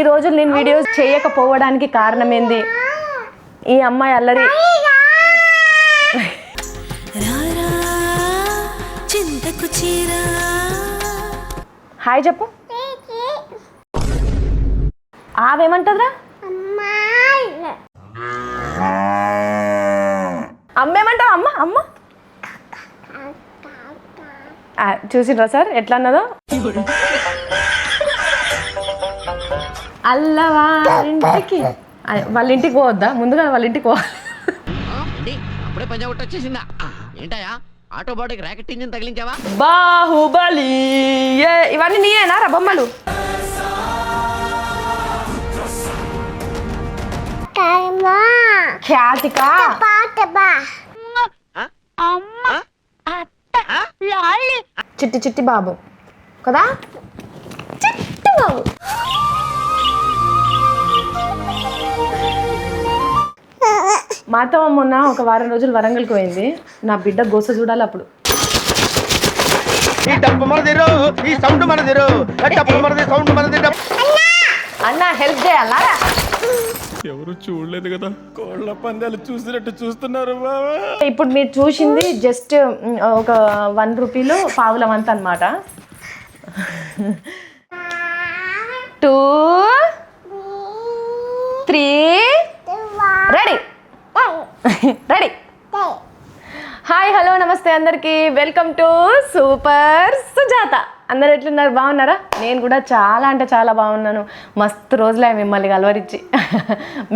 ఇన్ని రోజులు నేను వీడియోస్ చేయకపోవడానికి కారణం ఏంది? ఈ అమ్మాయి అల్లరి. హాయ్ చెప్పు. ఆవేమంటదిరా? అమ్మేమంటావు? అమ్మ అమ్మ చూసిండ్రా సార్ ఎట్లా అన్నదో? అల్ల వాళ్ళ ఇంటికి పోవద్దా? ముందుగా వాళ్ళ ఇంటికి పోవాలి. బాహుబలి ఇవన్నీ నీయేనా రా బొమ్మలు? ఖ్యాతిక చిట్టి చిట్టి బాబు కదా, చిట్టి బాబు. మాతో మొన్న ఒక వారం రోజులు వరంగల్కి పోయింది. నా బిడ్డ గోస చూడాలి అప్పుడు. అన్న హెల్ప్ చేయాలా? ఎవరు చూడలేదు కదా, కోళ్ళ పందాలు చూసినట్టు చూస్తున్నారు బాబా. ఇప్పుడు మీరు చూసింది జస్ట్ ఒక 1 రూపీలో పావుల వంత అనమాట. 2 3 రెడీ రెడీ. హాయ్ హలో నమస్తే అందరికీ, వెల్కమ్ టు సూపర్ సుజాత. అందరు ఎట్లున్నారు? బాగున్నారా? నేను కూడా చాలా అంటే చాలా బాగున్నాను. మస్తు రోజులే మిమ్మల్ని కలవరించి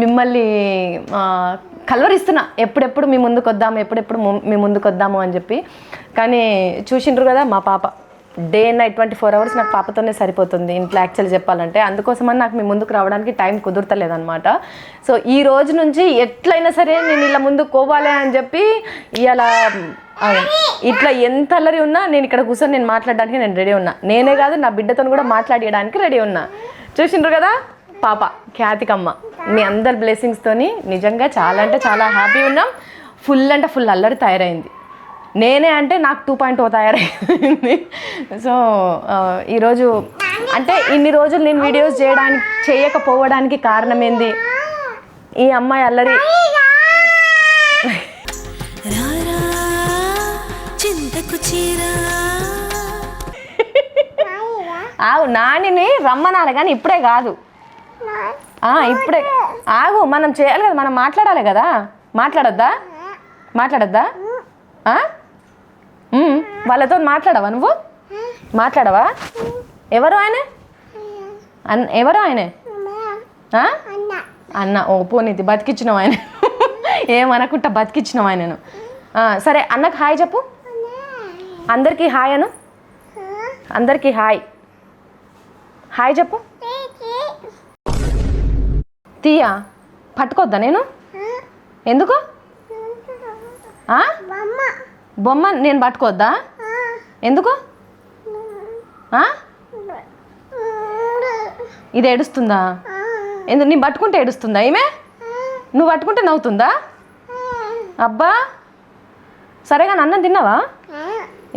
మిమ్మల్ని కలవరిస్తున్నా. ఎప్పుడెప్పుడు మీ ముందుకు వద్దాము, ఎప్పుడెప్పుడు మీ ముందుకు వద్దాము అని చెప్పి. కానీ చూసిండ్రు కదా మా పాప, డే అండ్ నైట్ 24 hours నాకు పాపతోనే సరిపోతుంది ఇంట్లో యాక్చువల్లీ చెప్పాలంటే. అందుకోసమని నాకు మీ ముందుకు రావడానికి టైం కుదరతలేదనమాట. సో ఈ రోజు నుంచి ఎట్లయినా సరే నేను ఇలా ముందుకు పోవాలి అని చెప్పి ఇలా ఇట్లా ఎంత అల్లరి ఉన్నా నేను ఇక్కడ కూర్చొని నేను మాట్లాడడానికి నేను రెడీ ఉన్నా. నేనే కాదు నా బిడ్డతో కూడా మాట్లాడడానికి రెడీ ఉన్నా. చూసిండ్రు కదా పాప ఖ్యాతికమ్మ. మీ అందరి బ్లెస్సింగ్స్తోని నిజంగా చాలా అంటే చాలా హ్యాపీ ఉన్నాం. ఫుల్ అంటే ఫుల్ అల్లరి తయారైంది. నేనే అంటే నాకు 2.0 తయారైంది. సో ఈరోజు అంటే ఇన్ని రోజులు నేను వీడియోస్ చేయకపోవడానికి కారణం ఏంది? ఈ అమ్మాయి అల్లరి. ఆగు, నానిని రమ్మనాలి కానీ ఇప్పుడే కాదు. ఇప్పుడే ఆగు, మనం చేయాలి కదా, మనం మాట్లాడాలి కదా. మాట్లాడద్దా? వాళ్ళతో మాట్లాడవా? నువ్వు మాట్లాడవా? ఎవరు ఆయన? ఎవరు ఆయన? అన్న. ఓ పోనీతి బతికిచ్చినావు ఆయన. ఏమనకుంటా బతికిచ్చినావు ఆయనను. సరే అన్నకు హాయ్ చెప్పు. అందరికీ హాయ్ అను. అందరికీ హాయ్ హాయ్ చెప్పు. తీయా పట్టుకోద్దా నేను? ఎందుకు? బొమ్మ నేను పట్టుకోవద్దా? ఎందుకు? ఇది ఏడుస్తుందా? ఎందుకు? నీ పట్టుకుంటే ఏడుస్తుందా ఈమె? నువ్వు పట్టుకుంటే నవ్వుతుందా? అబ్బా సరేగా. అన్నం తిన్నావా?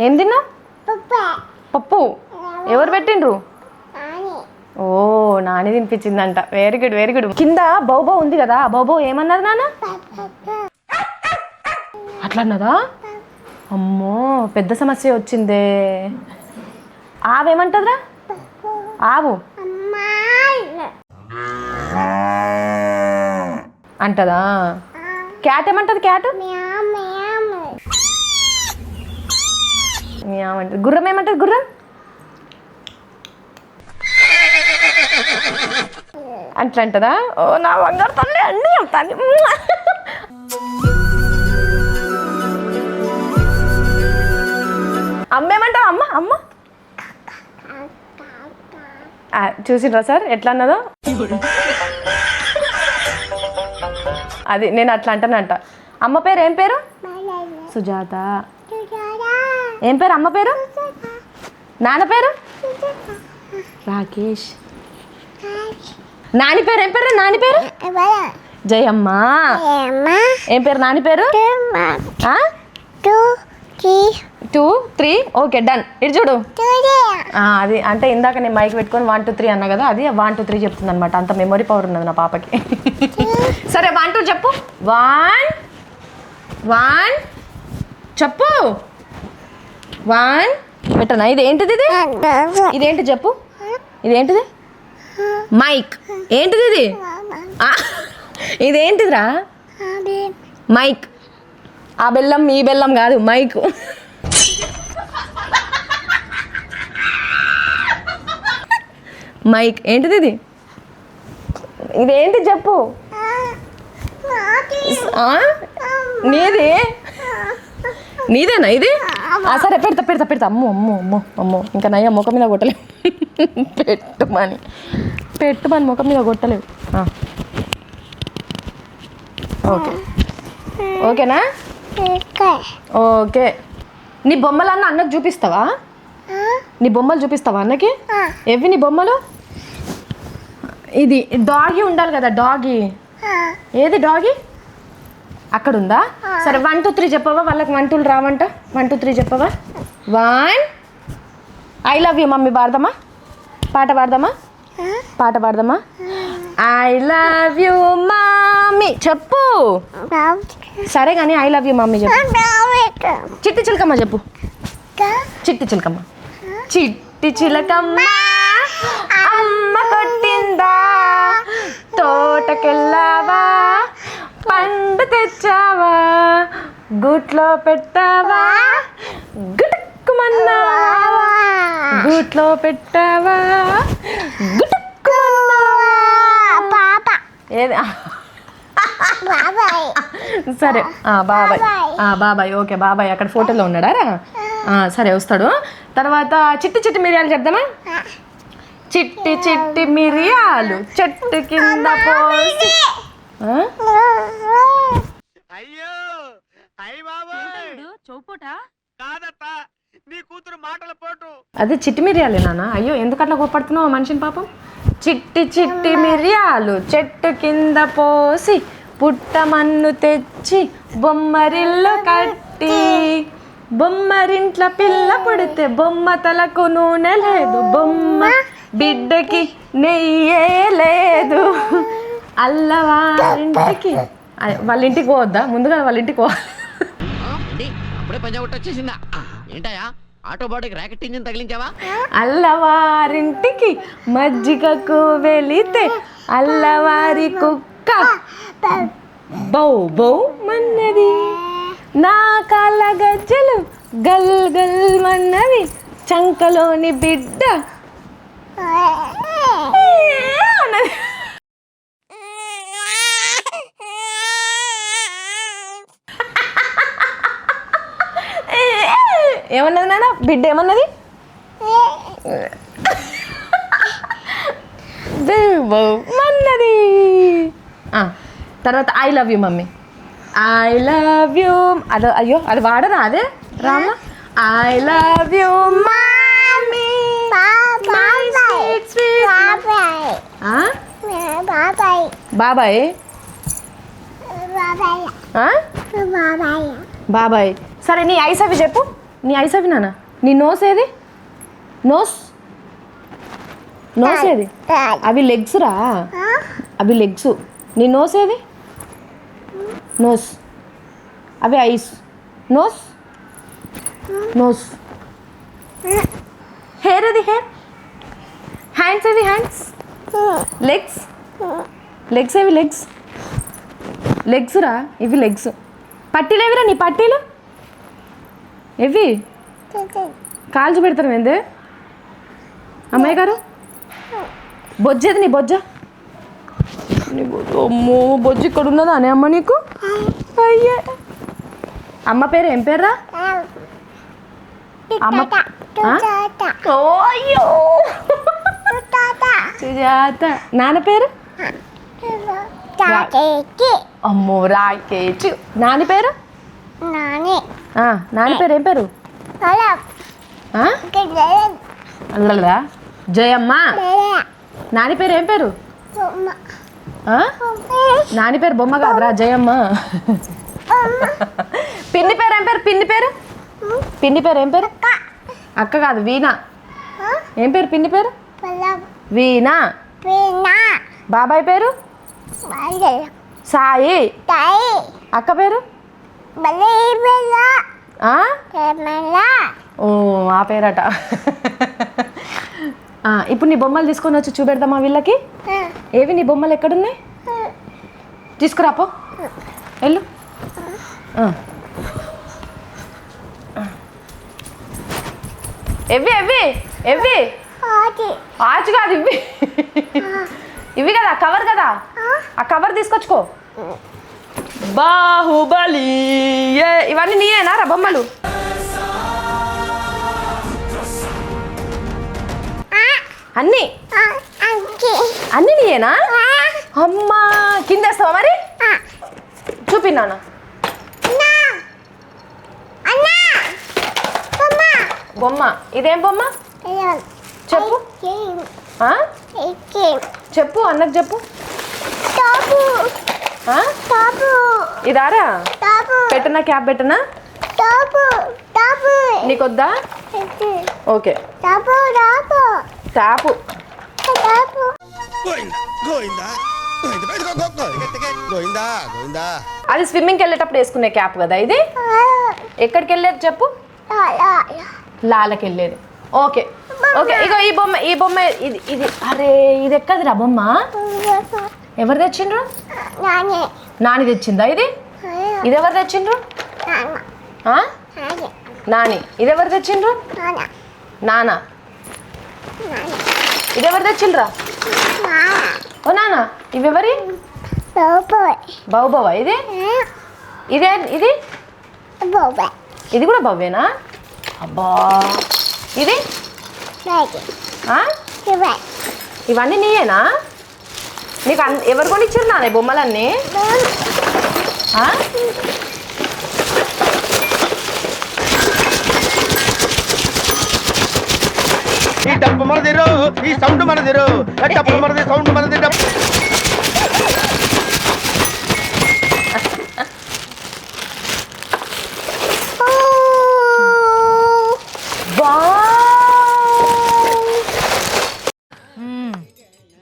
ఏం తిన్నావు? పప్పు. ఎవరు పెట్టిండ్రు? ఓ నాని తినిపించిందంట. Very good very good. కింద బౌబో ఉంది కదా, ఆ బౌబో ఏమన్నది నాన్న? అట్లా అన్నదా? అమ్మో పెద్ద సమస్య వచ్చిందే. ఆవేమంటదిరా? ఆవు అంటదా? క్యాట్ ఏమంటది? క్యాట్ ఏమంటది? గుర్రం ఏమంటది? గుర్రం అట్లా అంటదా? ఓ నా బంగారు తల్లి అన్నీ చెప్తాను. అమ్మేమంటావు? అమ్మ అమ్మ చూసిండ్రా సార్ ఎట్లా అన్నదో? అది నేను అట్లా అంటానంట. అమ్మ పేరు ఏం పేరు? సుజాత. ఏం పేరు అమ్మ పేరు? నాన్న పేరు? రాకేష్. నాని పేరు ఏం పేరు? నాని పేరు జయమ్మ. ఏం పేరు నాని పేరు? 2 3 ఓకే డన్. ఇటు చూడు. అది అంటే ఇందాక నేను మైక్ పెట్టుకొని 1 2 3 అన్నా కదా, అది 1 2 3 చెప్తుంది అనమాట. అంత మెమొరీ పవర్ ఉన్నది నా పాపకి. సరే 1 2 చెప్పు. 1 1 చెప్పు. 1 పెట్టనా? ఇదేంటిది? ఇదేంటి చెప్పు. ఇదేంటిది? మైక్. ఏంటిది ఇది? ఇదేంటిదిరా? మైక్. ఆ బెల్లం ఈ బెల్లం కాదు, మైక్. మైక్ ఏంటిది ఇది? ఇదేంటి చెప్పు. నీది? నీదేనా ఇది? సరే పెడతా పెడతా పెడతా. అమ్మో అమ్మో అమ్మో అమ్మో, ఇంకా నయ్య ముఖం మీద కొట్టలేవు. పెట్టుమని ముఖం మీద కొట్టలేవు. ఓకే ఓకేనా? ఓకే. నీ బొమ్మలన్న అన్నకు చూపిస్తావా? నీ బొమ్మలు చూపిస్తావా అన్నకి? ఎవి నీ బొమ్మలు? ఇది డాగీ ఉండాలి కదా, డాగీ. ఏది డాగీ? అక్కడ ఉందా? సరే 1 2 3 చెప్పవా? వాళ్ళకి 1 2 రావంట. 1 2 3 చెప్పవా? 1 ఐ లవ్ యూ మమ్మీ పాడదామా? పాట పాడదామా? పాట పాడదామా? ఐ లవ్ యూ మమ్మీ చెప్పు. సరే కానీ ఐ లవ్ యూ మమ్మీ చెప్పు. చిట్టి చిలకమ్మ చెప్పు. చిట్టి చిలకమ్మ. చిట్టి చిలకమ్మ అమ్మ కొట్టిందా, తోటకెళ్ళావా, పండు తెచ్చావా, గూట్లో పెట్టావా, గుటుక్కుమన్నావా, గూట్లో పెట్టావా, గుటుక్కుమన్నావా. ఏది? సరే బాబాయ్. బాబాయ్ ఓకే. బాబాయ్ అక్కడ ఫోటోలో ఉన్నాడా? సరే వస్తాడు. తర్వాత చిట్టి చిట్టి మిరియాలు చెప్దామా? చిట్టి చిట్టి మిరియాలు చెట్టు కింద పోసి. అది చిట్టి మిరియాలే నాన్న. అయ్యో ఎందుకట్లా కోపడుతున్నావు మనిషిని పాపం. చిట్టి చిట్టి మిరియాలు చెట్టు కింద పోసి, పుట్టమన్ను తెచ్చి బొమ్మరిల్లు కట్టి, బొమ్మరింట్ల పిల్ల పుడితే బొమ్మ తలకు నూనె లేదు, బొమ్మ బిడ్డకి నెయ్యే లేదు. అల్లవారింటికి వాళ్ళ ఇంటికి పోవద్దా? ముందుగా వాళ్ళ ఇంటికి పోవాలి. అల్లవారింటికి మజ్జిగకు వెళితే అల్లవారి కుక్క బౌ బౌ మన్నది, నా కాళ్ళ గజ్జలు గల్ గల్ మన్నవి, చంకలోని బిడ్డ అన్నది. ఏమన్నది నాన్న? బిడ్డ ఏమన్నది? మన్నది. తర్వాత I love you mummy. I love you. అదో అయ్యో అది వాడరా? అదే రామ్మ. I love you mummy. బాబాయ్ బాబాయ్. సరే నీ ఐస్ అవి చెప్పు. నీ ఐస్ అవి నాన్న. నీ నోస్ ఏది? నోస్ నోస్ ఏది? అవి లెగ్స్ రా, అవి లెగ్స్. నీ నోస్ ఏది? నోస్. అవి ఐస్. Nose nose. హెయిర్ ఏది? హెయిర్. హ్యాండ్స్ ఏవి? హ్యాండ్స్. లెగ్స్. లెగ్స్ ఏవి? లెగ్స్. లెగ్స్ రా, ఇవి లెగ్స్. పట్టీలు ఏవిరా నీ పట్టీలు? ఎవి? కాల్చి పెడతారు ఏంది అమ్మాయి గారు? బొజ్జేది నీ బొజ్జ? అమ్మో బొజ్జు ఇక్కడ ఉన్నదా అనే అమ్మ నీకు? అయ్యే అమ్మ పేరు ఏం పేర్రా? అమ్మ అయ్యో సుజాత. నాన్న పేరు? అమ్మో రాకేష్. నాని పేరు? నాని పేరు ఏం పేరు? అల్లరా జయమ్మ. నాని పేరు ఏం పేరు? నాని పేరు బొమ్మ కాదురా, జయమ్మ. పిన్ని పేరు ఏం పేరు? పిన్ని పేరు? పిన్ని పేరు ఏం పేరు? అక్క కాదు, వీణా. ఏం పేరు పిన్ని పేరు? వీణా. బాబాయ్ పేరు? సాయి. అక్క పేరు? ఓ ఆ పేరట. ఇప్పుడు నీ బొమ్మలు తీసుకొని వచ్చి చూపెడతామా వీళ్ళకి? ఏవి నీ బొమ్మలు ఎక్కడున్నాయి? తీసుకురాపో, వెళ్ళు. ఎవ్వి ఎవ్వి ఎవ్వి ఆచు కాదు, ఇవి ఇవి కదా కవర్ కదా, ఆ కవర్ తీసుకొచ్చుకో. బాహుబలి. ఇవన్నీ నీయేనా రా బొమ్మలు? అన్నీ అన్నీ నీయేనా? అమ్మా కిందేస్తావా మరి? చూపి నాన్న. బొమ్మ ఇదేం బొమ్మ చెప్పు? చెప్పు అన్నకు చెప్పు. ఇదారా పెట్టనా? క్యాప్ పెట్టనా? నీకొద్దా? Okay tap. అది స్విమ్మింగ్కి వెళ్ళేటప్పుడు వేసుకునే క్యాప్ కదా ఇది. ఎక్కడికి వెళ్ళేది చెప్పు? లాలకి వెళ్ళేది. Okay okay. ఇగో ఈ బొమ్మ ఇది ఇది. అరే ఇది ఎక్కదిరా బొమ్మ? ఎవరు తెచ్చిండ్రు? నాని తెచ్చిందా ఇది? ఇది ఎవరు తెచ్చిండ్రు? నాని. ఇది ఎవరు తెచ్చిండ్రు? నానా. ఇది ఎవరు తెచ్చిండ్రా? ఓ నానా. ఇవెవరి? బావుబావా ఇది? ఇదే ఇది? ఇది కూడా బావేనా? అబ్బా. ఇది ఇవన్నీ నీయేనా? నీకు ఎవరు కొని ఇచ్చారు నానే బొమ్మలన్నీ? ఈ డబ్బు మనదిరు, ఈ సౌండ్ మనదిరు, డబ్బు మనది, సౌండ్ మనది.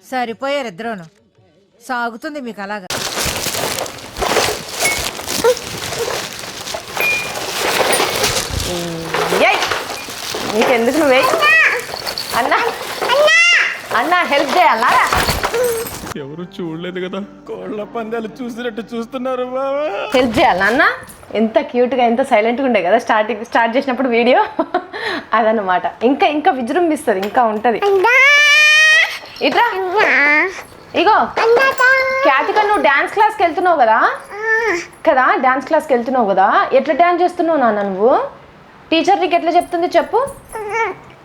సరిపోయారు ఇద్దరును. సాగుతుంది మీకు అలాగా. నీకెందుకు నువ్వే అన్నా? అన్నా హెల్ప్ చేయాలా? ఎవరు చూడలేదు కదా, కోళ్ళ పందాలు చూసినట్టు చూస్తున్నారు బాబా. హెల్ప్ చేయాలా అన్న? ఎంత క్యూట్గా ఎంత సైలెంట్గా ఉండే కదా స్టార్ట్ చేసినప్పుడు వీడియో. అదన్నమాట. ఇంకా ఇంకా విజృంభిస్తుంది, ఇంకా ఉంటుంది. ఇట్రా. ఇగో క్యాతిక, నువ్వు డ్యాన్స్ క్లాస్కి వెళ్తున్నావు కదా డ్యాన్స్ క్లాస్కి వెళ్తున్నావు కదా, ఎట్లా డ్యాన్స్ చేస్తున్నావు నాన్న నువ్వు? టీచర్ నీకు ఎట్లా చెప్తుంది చెప్పు?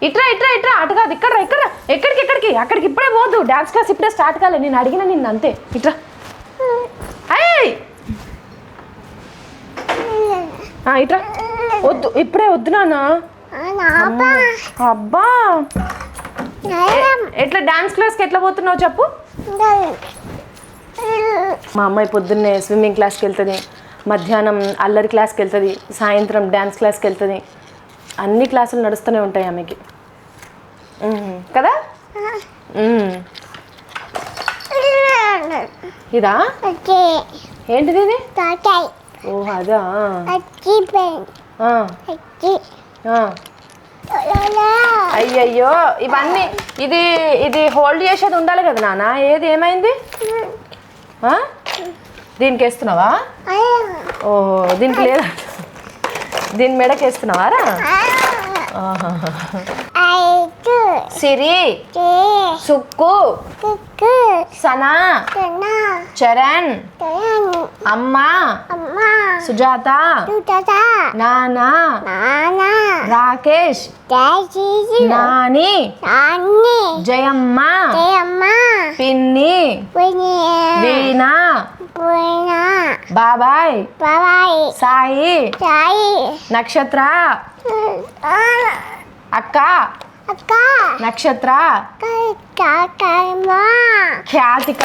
ఇట్రా ఇట్రా ఇట్రా. అటు కాదు, ఇక్కడ ఇక్కడ. ఎక్కడికి అక్కడికి ఇప్పుడే పోదు. డ్యాన్స్ క్లాస్ ఇప్పుడే స్టార్ట్ కాలేదు. నేను అడిగిన నిన్ను అంతే. ఇట్రా. ఇట్రా. వద్దు, ఇప్పుడే వద్దు నాన్న. అబ్బా ఎట్లా డాన్స్ క్లాస్కి ఎట్లా పోతున్నావు చెప్పు? మా అమ్మాయి పొద్దున్నే స్విమ్మింగ్ క్లాస్కి వెళ్తుంది, మధ్యాహ్నం అల్లరి క్లాస్కి వెళ్తుంది, సాయంత్రం డ్యాన్స్ క్లాస్కి వెళ్తుంది. అన్ని క్లాసులు నడుస్తూనే ఉంటాయి ఆమెకి కదా. ఇదా ఏంటిది ఇది? ఓ అదా. అయ్యయ్యో ఇవన్నీ ఇది ఇది హోల్డ్ చేసేది ఉండాలి కదా నాన్న. ఏది ఏమైంది? దీనికి వేస్తున్నావా? ఓ దీనికి లేదా? దీని మెడకి వేస్తున్నావా రా? సిరి, సుక్కు, సనా, చరణ్, అమ్మ, సుజాత, నానా, రాకేష్, నాని, జయమ్మ, పిన్ని, వీణా, బాబాయ్, సాయి, నక్షత్ర, అక్క, నక్షత్ర, ఖ్యాతిక,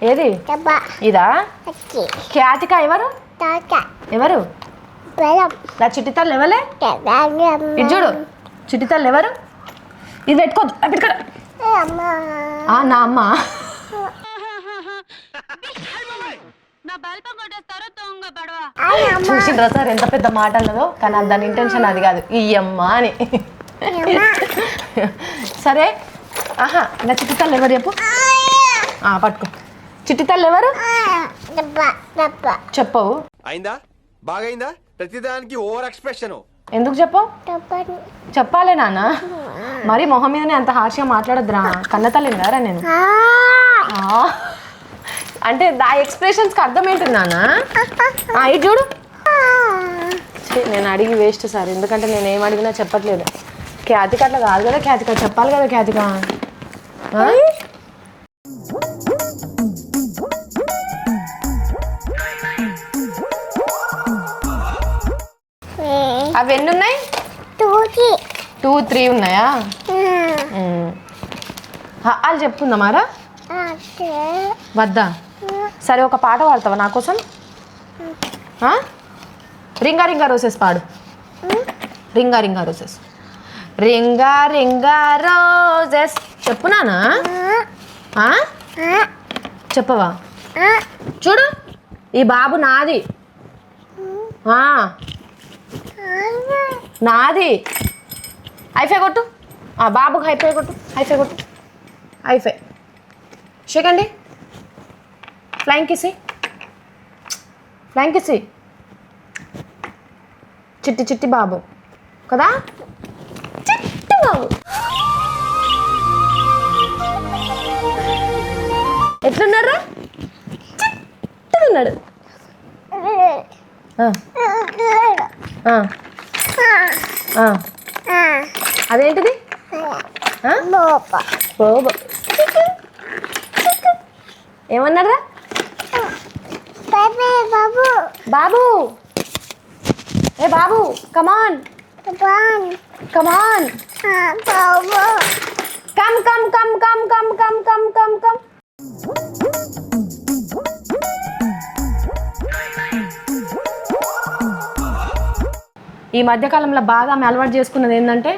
ఏది ఇదా ఖ్యాతిక ఎవరు ఎవరు నా చిట్టి తల్లి ఎవరే ఇది చూడు చిట్టి తల్లి ఎవరు ఇది పెట్టుకోద్దు పెట్టుకోరా నా అమ్మ చూసిండ్రా సార్ ఎంత పెద్ద మాట అన్నదో కానీ దాని ఇంటెన్షన్ అది కాదు ఈ అమ్మ అని సరే ఆహా నా చిట్టి తల్లి ఎవరు చెప్పు పట్టుకో చిట్టి తల్లి ఎవరు చెప్పవు అయిందా బాగైందా ప్రతిదానికి ఓవర్ ఎక్స్ప్రెషన్ ఎందుకు చెప్పవు చెప్పాలే నాన్న మరి మొహం మీదనే అంత హార్ష్గా మాట్లాడద్దురా కన్న తల్లిని కదా నేను అంటే ఆ ఎక్స్ప్రెషన్స్కి అర్థం ఏంటి నాన్న ఇది చూడు నేను అడిగి వేస్ట్ సార్ ఎందుకంటే నేను ఏం అడిగినా చెప్పట్లేదు ఖ్యాతిక అట్లా కాదు కదా ఖ్యాతిక చెప్పాలి కదా ఖ్యాతిక అవి ఎన్ని ఉన్నాయి 2 3 ఉన్నాయా వాళ్ళు చెప్పుకుందామారా వద్దా సరే ఒక పాట పాడతావా నా కోసం రింగా రింగా రోసెస్ పాడు రింగా రింగా రోసెస్ రింగా రింగా రోజెస్ చెప్పు నానా చెప్పవా చూడు ఈ బాబు నాది నాది హైఫై కొట్టు బాబుకి హైఫై కొట్టు హైఫై కొట్టు హైఫై షేకండి ఫ్లైంగ్ కిసి చిట్టి చిట్టి బాబు కదా చిట్టి బాబు ఎట్లున్నారా చిట్టున్నాడు అదేంటిది ఏమన్నారా బాబు ఏ బాబు come on come on come come come come come come come come come ఈ మధ్యకాలంలో బాగా ఆమె అలవాటు చేసుకున్నది ఏంటంటే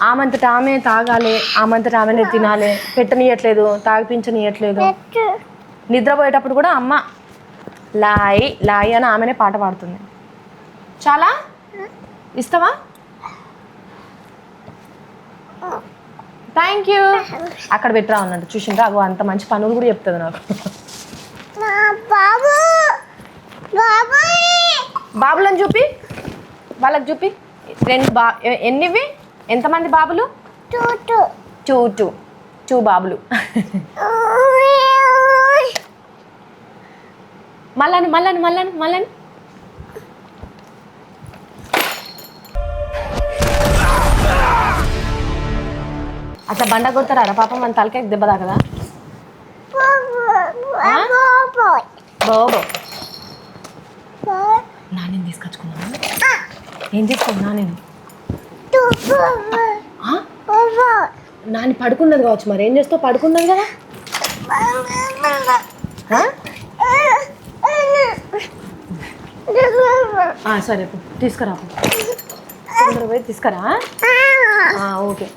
ఆమంతట ఆమె తాగాలి ఆమంతట ఆమెనే తినాలి పెట్టనీయట్లేదు తాగిపించనీయట్లేదు నిద్రపోయేటప్పుడు కూడా అమ్మ లాయి లాయి అని ఆమెనే పాట పాడుతుంది చాలా ఇస్తావా థ్యాంక్ యూ అక్కడ పెట్టరా అన్నట్టు చూసిండ్రా అగో అంత మంచి పనులు కూడా చెప్తుంది నాకు బాబులను చూపి వాళ్ళకి చూపి ఎన్నివి ఎంతమంది బాబులు 2 బాబులు మళ్ళని మళ్ళని మళ్ళని మళ్ళని అట్లా బండ కొడతారా పాపం మన తలకాయ దెబ్బ తాకదా బాబో నాని తీసుకొచ్చుకున్నాను ఏం తీసుకున్నా నేను నాని పడుకున్నది కావచ్చు మరి ఏం చేస్తావు పడుకున్నది కదా సరే తీసుకురా పోయి తీసుకురా ఓకే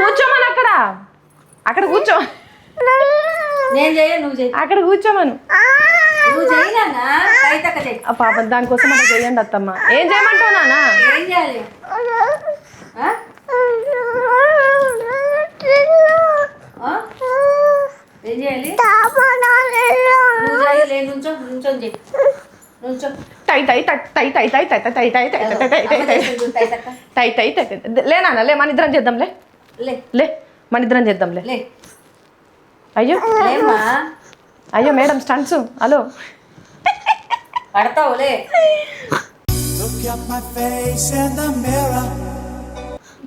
కూర్చోమని అక్కడ కూర్చో అక్కడ కూర్చోమను పాప దానికోసం అక్కడ చేయండి అత్తమ్మ ఏం చేయమంటావు నాన్న లేనా లే మన ఇద్దరం చేద్దాంలే లే మన ఇద్దరం చేద్దాంలే అయ్యో అయ్యో మేడం స్టంట్స్ హలో పడతావులే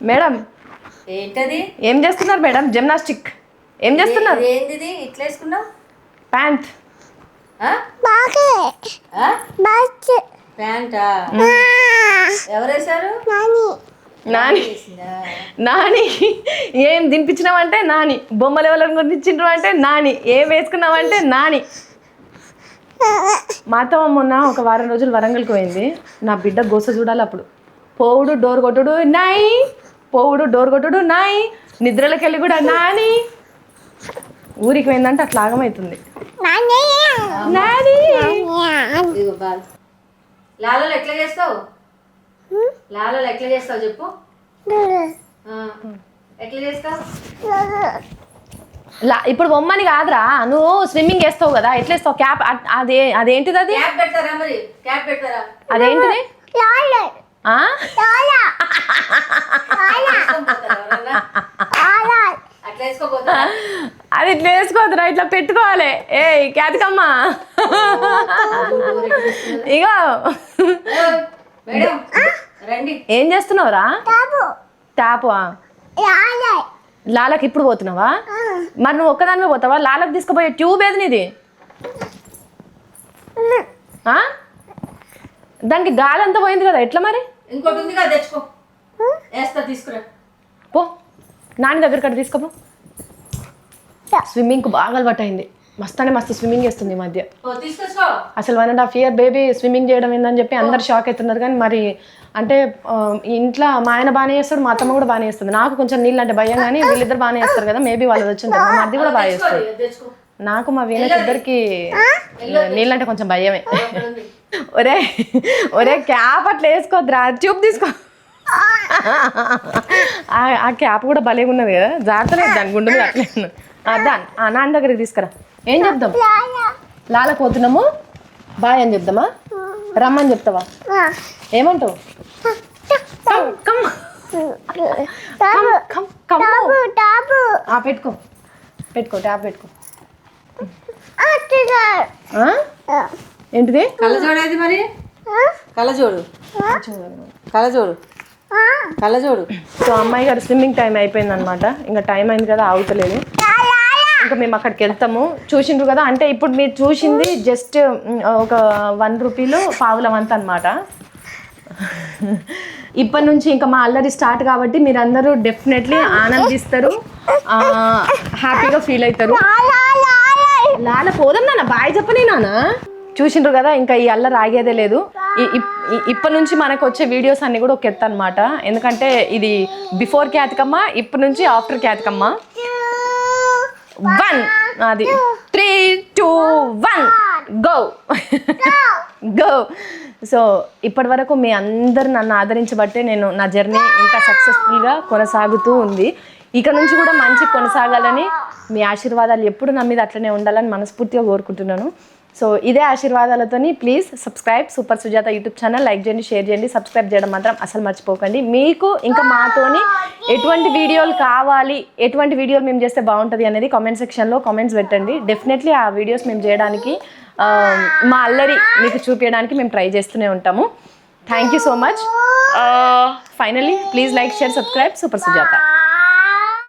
మేడం ఏంటది ఏం చేస్తున్నారు మేడం జిమ్నాస్టిక్ ఏం చేస్తున్నారు ఏంటిది ఇట్లా వేసుకున్నావు ప్యాంట్ ప్యాంటా ఎవరేశారు? నాని నాని ఏం తినిపించినావంటే నాని, బొమ్మలు ఎవరైనా కొనిచ్చిండ్రు అంటే నాని, ఏం వేసుకున్నావంటే నాని. మా అత్తమ్మ మొన్న ఒక వారం రోజులు వరంగల్కి పోయింది. నా బిడ్డ గోస చూడాలి అప్పుడు. పోవుడు డోర్ కొట్టుడు నాయి, పోవుడు డోర్ కొట్టుడు నాయి, నిద్రలోకి వెళ్ళి కూడా నాని. ఊరికి పోయిందంటే అట్లా ఆగమవుతుంది. నాని ఇదిగో బాల్. లాలలో ఎట్లా చేస్తావు? లాలలో ఎట్లా చేస్తావు చెప్పు. ఎట్లా చేస్తావు? ఇప్పుడు బొమ్మని కాదురా, నువ్వు స్విమ్మింగ్ వేస్తావు కదా, ఎట్లా వేస్తావు? క్యాప్ అదేంటిది? అది క్యాప్ పెడతారా? మరి క్యాప్ పెడతారా? అదేంటిది? ఆ? అట్లా వేసుకోపోతారా? అది ఇట్లా వేసుకోవద్దురా, ఇట్లా పెట్టుకోవాలి. ఏ క్యాతికమ్మా ఇగో మేడం రండి. ఏం చేస్తున్నావురా? ట్యాపు లాలకి ఇప్పుడు పోతున్నావా? మరి నువ్వు ఒక్కదానివే పోతావా? లాలకు తీసుకుపోయే ట్యూబ్ ఏది నీది? దానికి గాలి అంతా పోయింది కదా, ఎట్లా మరి? ఇంకోటి ఉంది కదా, తెచ్చుకో. వేస్తా, తీసుకురా. పో నాని దగ్గరికి అక్కడ తీసుకోపో. స్విమ్మింగ్కి బాగా అలవాటు అయింది, మస్తు స్విమ్మింగ్ చేస్తుంది ఈ మధ్య. తీసుకొచ్చుకో. అసలు 1.5 year బేబీ స్విమ్మింగ్ చేయడం ఏందని చెప్పి అందరు షాక్ అవుతున్నారు. కానీ మరి అంటే ఇంట్లో మా ఆయన బాగానే చేస్తాడు, మా అత్తమ్మ కూడా బాగానే చేస్తుంది. నాకు కొంచెం నీళ్ళు అంటే భయం, కానీ వీళ్ళిద్దరు బాగానే చేస్తారు కదా, మేబీ వాళ్ళు వచ్చింటారు. మా మరిది కూడా బాగా చేస్తారు. నాకు మా వీళ్ళకి ఇద్దరికి నీళ్ళంటే కొంచెం భయమే. ఒరే ఒరే క్యాప్ అట్లా వేసుకోద్దురా, ట్యూబ్ తీసుకో. ఆ క్యాప్ కూడా భలేగా ఉన్నది కదా, జాగ్రత్తలేదు దాని గుండె మీద అట్లే ఉన్నది. దాని నాన్న దగ్గరికి తీసుకురా. ఏం చెప్దాం? లాలకు పోతున్నాము, బాయ్ అని చెప్దామా? రమ్మని చెప్తావా? ఏమంటావు? పెట్టుకో పెట్టుకో, ట్యాప్ పెట్టుకో. ఏంటిది? కళ్ళజోడు ఏది మరి? కళ్ళజోడు కళ్ళజోడు కళ్ళజోడు. సో అమ్మాయి గారు స్విమ్మింగ్ టైం అయిపోయింది అనమాట. ఇంకా టైం అయింది కదా, ఆగుతలేదు. ఇంకా మేము అక్కడికి వెళ్తాము. చూసిండ్రు కదా, అంటే ఇప్పుడు మీరు చూసింది జస్ట్ ఒక 1 రూపీలో పావులవంత అనమాట. ఇప్పటి నుంచి ఇంకా మా అల్లరి స్టార్ట్ కాబట్టి మీరందరూ డెఫినెట్లీ ఆనందిస్తారు, హ్యాపీగా ఫీల్ అవుతారు. లాల పోదాం నాన్న, బాయ్ చెప్పని నాన్న. చూసిండ్రు కదా, ఇంకా ఈ అల్లరి ఆగేదే లేదు. ఇప్పటి నుంచి మనకు వచ్చే వీడియోస్ అన్ని కూడా ఒక ఎత్తు అనమాట. ఎందుకంటే ఇది బిఫోర్ క్యాతికమ్మ, ఇప్పటి నుంచి ఆఫ్టర్ క్యాతికమ్మ. 1 అది 3 2 1 గో గో. సో ఇప్పటి వరకు మీ అందరు నన్ను ఆదరించబట్టే నేను నా జర్నీ ఇంకా సక్సెస్ఫుల్గా కొనసాగుతూ ఉంది. ఇక నుంచి కూడా మంచి కొనసాగాలని, మీ ఆశీర్వాదాలు ఎప్పుడు నా మీద అట్లనే ఉండాలని మనస్ఫూర్తిగా కోరుకుంటున్నాను. సో ఇదే ఆశీర్వాదాలతోని please subscribe super Sujatha YouTube channel. Like చేయండి, షేర్ చేయండి, సబ్స్క్రైబ్ చేయడం మాత్రం అసలు మర్చిపోకండి. మీకు ఇంకా మాతోని ఎటువంటి వీడియోలు కావాలి, ఎటువంటి వీడియోలు మేము చేస్తే బాగుంటుంది అనేది కామెంట్ సెక్షన్లో కామెంట్స్ పెట్టండి. డెఫినెట్లీ ఆ వీడియోస్ మేము చేయడానికి, మా అల్లరి మీకు చూపించడానికి మేము ట్రై చేస్తూనే ఉంటాము. Thank you so much. Finally please like share subscribe super Sujatha.